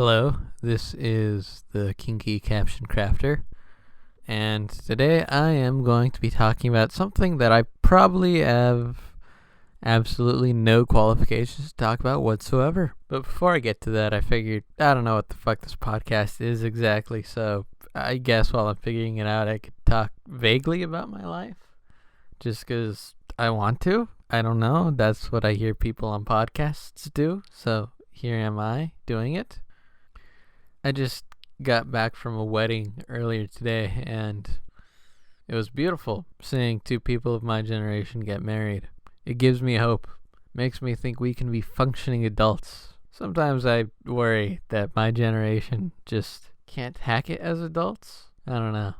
Hello, this is the Kinky Caption crafter, and today I am going to be talking about something that I probably have absolutely no qualifications to talk about whatsoever. But before I get to that, I figured I don't know what the fuck this podcast is exactly, so I guess while I'm figuring it out, I could talk vaguely about my life, just because I want to. I don't know, that's what I hear people on podcasts do, so here am I doing it. I just got back from a wedding earlier today, and it was beautiful seeing two people of my generation get married. It gives me hope. Makes me think we can be functioning adults. Sometimes I worry that my generation just can't hack it as adults. I don't know.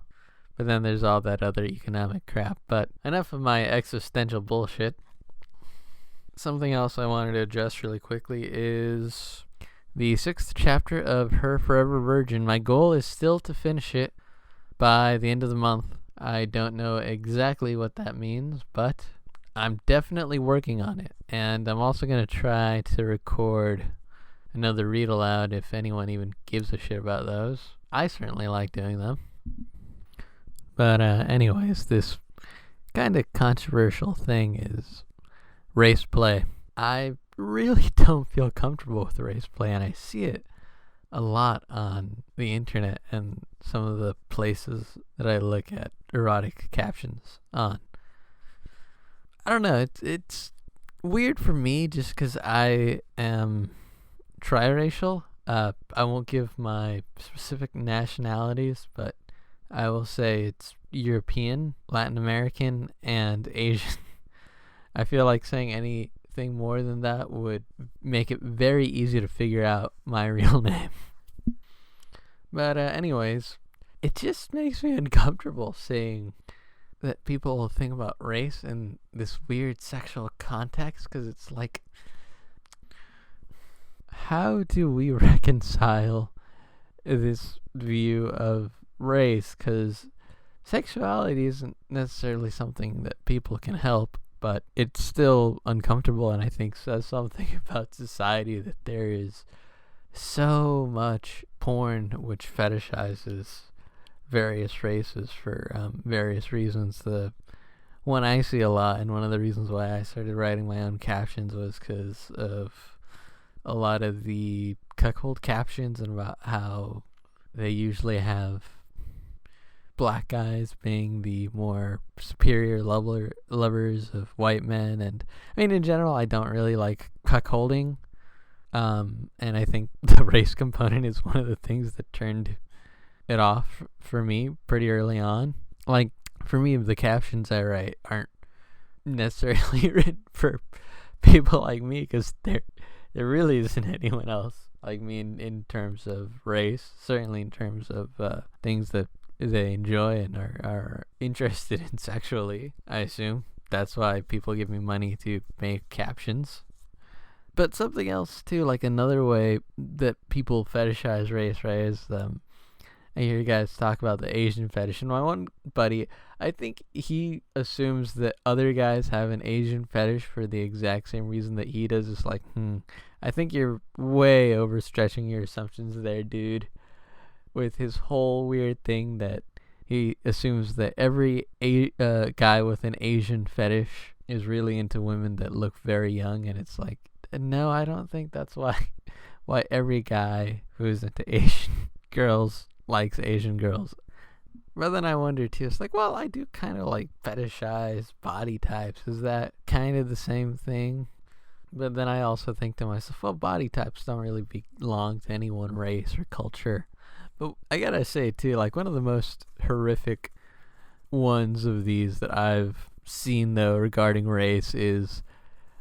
But then there's all that other economic crap. But enough of my existential bullshit. Something else I wanted to address really quickly is the 6th chapter of Her Forever Virgin. My goal is still to finish it by the end of the month. I don't know exactly what that means, but I'm definitely working on it. And I'm also going to try to record another read aloud if anyone even gives a shit about those. I certainly like doing them. But anyways, this kind of controversial thing is race play. I really don't feel comfortable with race play, and I see it a lot on the internet and some of the places that I look at erotic captions on. I don't know, it's weird for me just because I am triracial. I won't give my specific nationalities, but I will say it's European, Latin American, and Asian. I feel like saying anything more than that would make it very easy to figure out my real name. But anyways, it just makes me uncomfortable seeing that people think about race in this weird sexual context, because it's like, how do we reconcile this view of race? Because sexuality isn't necessarily something that people can help, but it's still uncomfortable, and I think says something about society that there is so much porn which fetishizes various races for various reasons. The one I see a lot, and one of the reasons why I started writing my own captions, was because of a lot of the cuckold captions and about how they usually have black guys being the more superior lovers of white men. And I mean, in general, I don't really like cuckolding, and I think the race component is one of the things that turned it off for me pretty early on. Like, for me, the captions I write aren't necessarily written for people like me, because there really isn't anyone else like me in terms of race, certainly in terms of things that they enjoy and are interested in sexually, I assume. That's why people give me money to make captions. But something else too, like another way that people fetishize race, right, is I hear you guys talk about the Asian fetish, and my one buddy, I think he assumes that other guys have an Asian fetish for the exact same reason that he does. It's like, I think you're way overstretching your assumptions there, dude, with his whole weird thing that he assumes that every guy with an Asian fetish is really into women that look very young. And it's like, no, I don't think that's why every guy who's into Asian girls likes Asian girls. But then I wonder too, it's like, well, I do kind of like fetishize body types. Is that kind of the same thing? But then I also think to myself, well, body types don't really belong to any one race or culture. But I gotta say too, like, one of the most horrific ones of these that I've seen though regarding race is,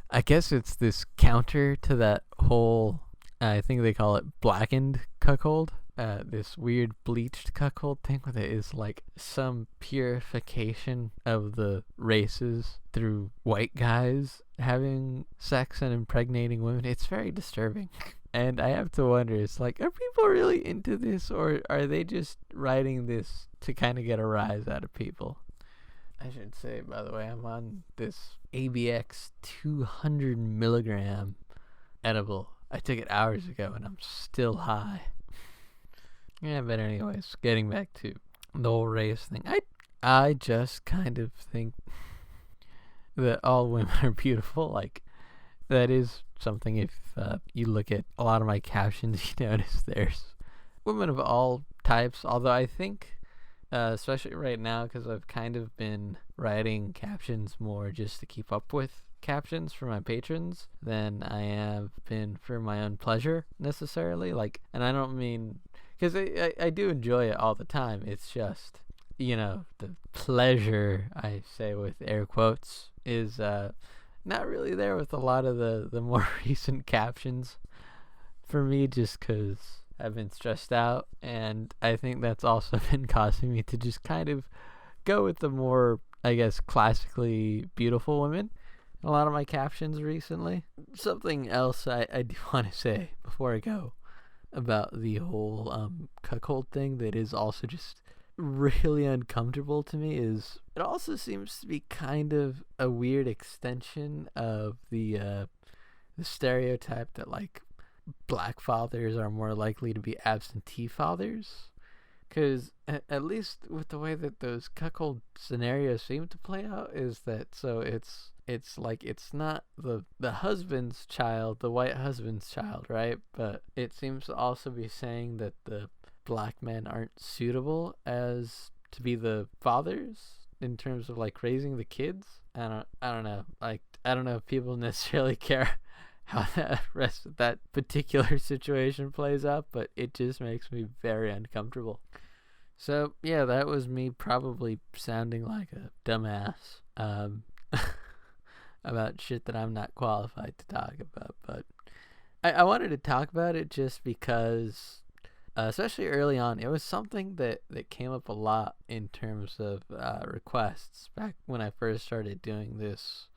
I guess it's this counter to that whole, I think they call it blackened cuckold. This weird bleached cuckold thing where there is like some purification of the races through white guys having sex and impregnating women. It's very disturbing. And I have to wonder, it's like, are people really into this, or are they just writing this to kind of get a rise out of people? I should say, by the way, I'm on this ABX 200 milligram edible I took it hours ago and I'm still high. Yeah, but anyways, getting back to the whole race thing. I just kind of think that all women are beautiful. Like, that is something. If you look at a lot of my captions, you notice there's women of all types. Although I think, especially right now, because I've kind of been writing captions more just to keep up with captions for my patrons than I have been for my own pleasure necessarily. Like, and I don't mean, because I do enjoy it all the time. It's just, the pleasure, I say with air quotes, is not really there with a lot of the more recent captions for me, just because I've been stressed out, and I think that's also been causing me to just kind of go with the more, I guess, classically beautiful women in a lot of my captions recently. Something else I do want to say before I go about the whole cuckold thing that is also just really uncomfortable to me is it also seems to be kind of a weird extension of the stereotype that, like, black fathers are more likely to be absentee fathers, because at least with the way that those cuckold scenarios seem to play out is that, so it's like it's not the husband's child, the white husband's child, right? But it seems to also be saying that the black men aren't suitable as to be the fathers in terms of, like, raising the kids. I don't know. Like, I don't know if people necessarily care how the rest of that particular situation plays out, but it just makes me very uncomfortable. So yeah, that was me probably sounding like a dumbass about shit that I'm not qualified to talk about. But I wanted to talk about it just because, especially early on, it was something that came up a lot in terms of requests back when I first started doing this.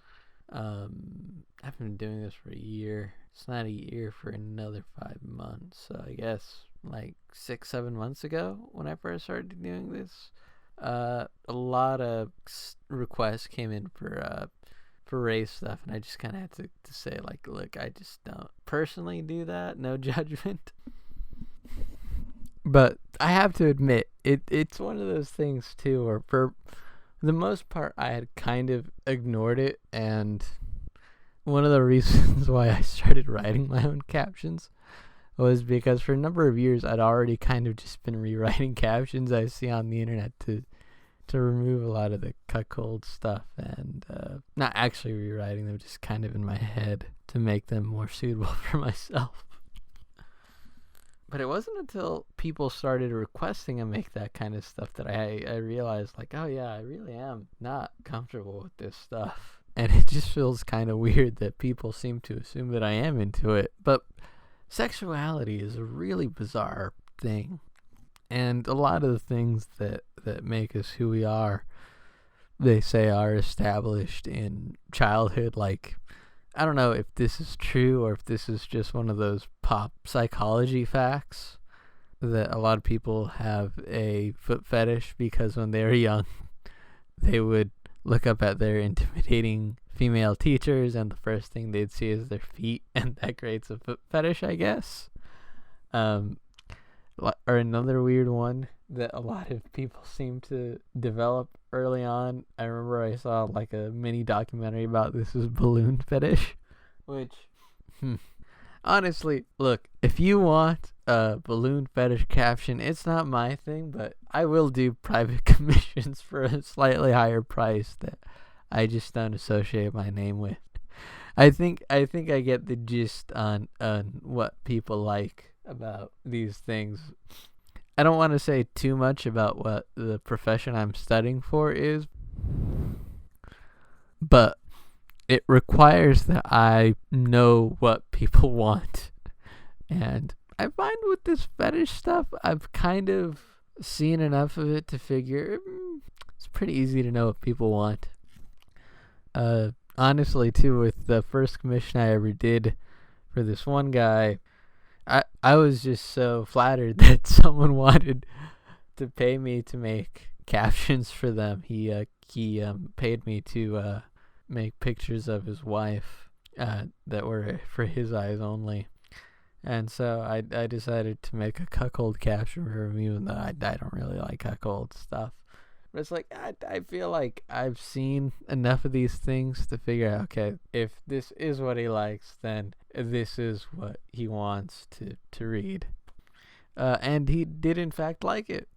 I've been doing this for a year. It's not a year for another 5 months. So I guess like 6-7 months ago when I first started doing this, a lot of requests came in for race stuff, and I just kind of had to say, like, look, I just don't personally do that. No judgment. But I have to admit, it's one of those things too, where for the most part I had kind of ignored it, and one of the reasons why I started writing my own captions was because for a number of years I'd already kind of just been rewriting captions I see on the internet to remove a lot of the cuckold stuff, and not actually rewriting them, just kind of in my head to make them more suitable for myself. But it wasn't until people started requesting I make that kind of stuff that I realized, like, oh yeah, I really am not comfortable with this stuff. And it just feels kind of weird that people seem to assume that I am into it. But sexuality is a really bizarre thing. And a lot of the things that make us who we are, they say, are established in childhood. Like, I don't know if this is true or if this is just one of those pop psychology facts that a lot of people have a foot fetish because when they were young, they would look up at their intimidating female teachers and the first thing they'd see is their feet, and that creates a foot fetish, I guess. Or another weird one that a lot of people seem to develop early on. I remember I saw like a mini documentary about this, is balloon fetish, which, honestly, look, if you want a balloon fetish caption, it's not my thing, but I will do private commissions for a slightly higher price that I just don't associate my name with. I think I get the gist on what people like about these things. I don't want to say too much about what the profession I'm studying for is, but it requires that I know what people want. And I find with this fetish stuff, I've kind of seen enough of it to figure it's pretty easy to know what people want. Honestly, too, with the first commission I ever did for this one guy, I was just so flattered that someone wanted to pay me to make captions for them. He paid me to make pictures of his wife that were for his eyes only. And so I decided to make a cuckold caption for him, even though I don't really like cuckold stuff. But it's like, I feel like I've seen enough of these things to figure out, okay, if this is what he likes, then this is what he wants to read. And he did in fact like it.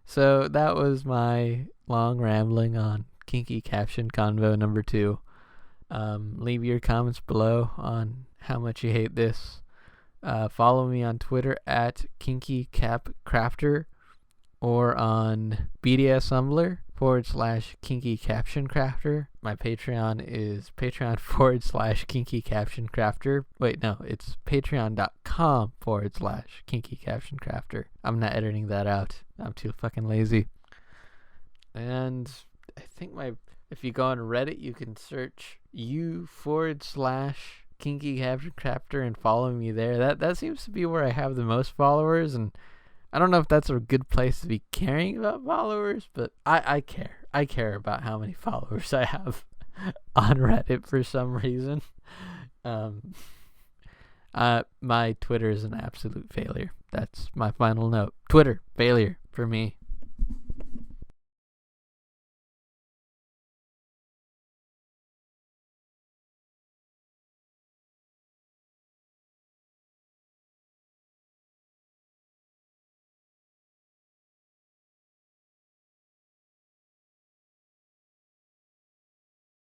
So that was my long rambling on Kinky Caption Convo number 2. Leave your comments below on how much you hate this. Follow me on Twitter at Kinky Cap Crafter, or on BDSumbler /Kinky Caption Crafter. My Patreon is Patreon /Kinky Caption Crafter. Wait, no, it's Patreon.com /Kinky Caption Crafter. I'm not editing that out. I'm too fucking lazy. And I think if you go on Reddit, you can search u /Kinky Caption Crafter and follow me there. That seems to be where I have the most followers, and I don't know if that's a good place to be caring about followers, but I care. I care about how many followers I have on Reddit for some reason. My Twitter is an absolute failure. That's my final note. Twitter, failure for me.